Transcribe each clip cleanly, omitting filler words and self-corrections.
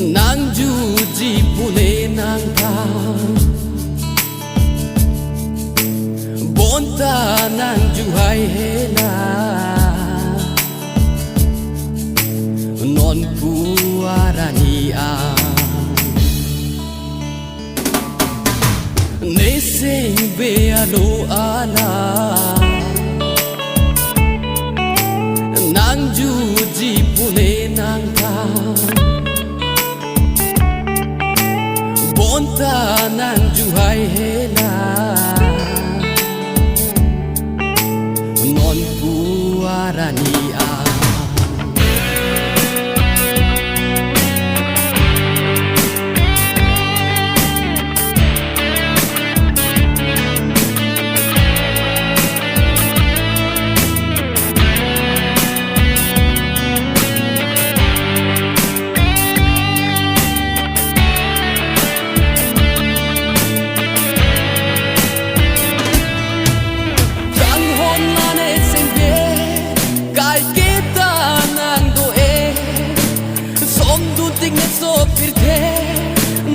nang juji pune nang ta bonta nang juhai hela non puarani a neseng be alo ala nang juji pune nang ta bonta nang juhai hela non puarani a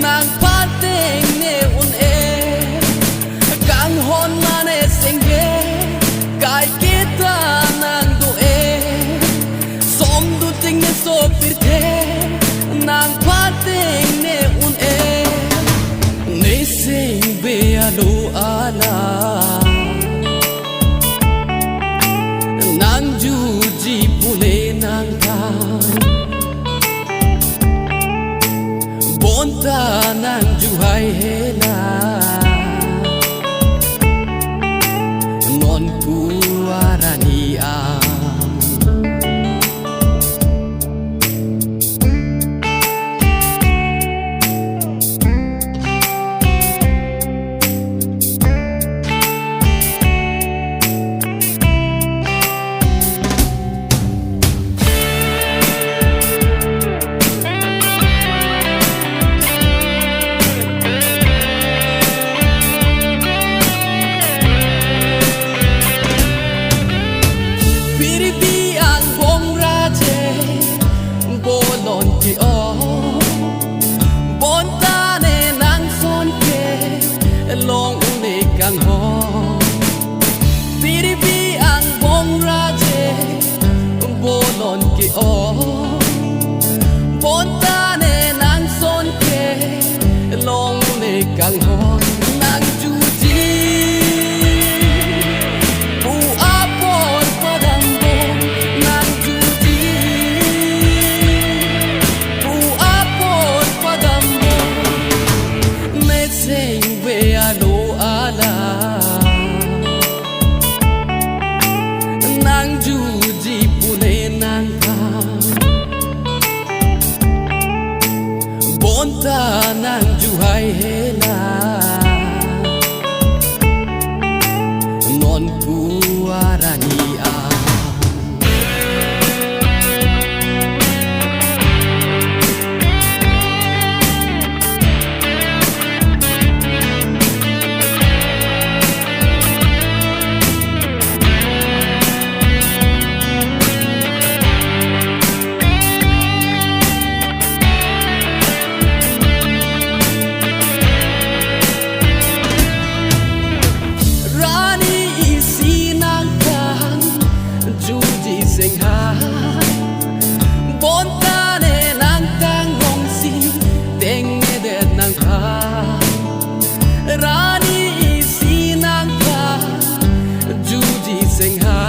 nang pateng ne un e kang hon mane sengge kai kita nang do e som du ting ne so pirte nang pateng ne un e ne seng be alo ala nang juji pune nang ta bonta nang juhai hela non puarani a long une kang ho piribi ang bong raje bolon ki o bonta ne nang son ke long une kang ho nang juji pu apor padang bo nang juji pu apor padang bo me sing alo ala nang juji pune nang ta bonta nang juhai hela non puarani a bonta ne nang tang ngong si deng ne de nang ka rani si nang ka juji sing ha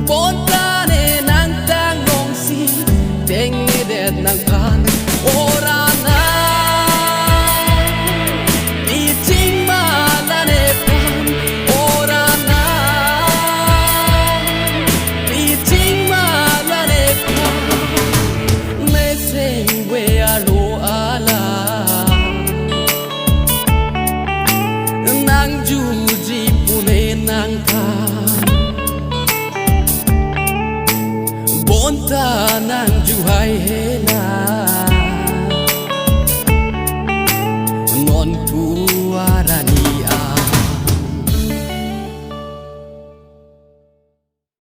bonta ne nang tang ngong si deng ne de nang ka ora na ni ting ma la ne pan ora na ni ting ma nang juji pune nang ta bonta nang juhai hela non puarani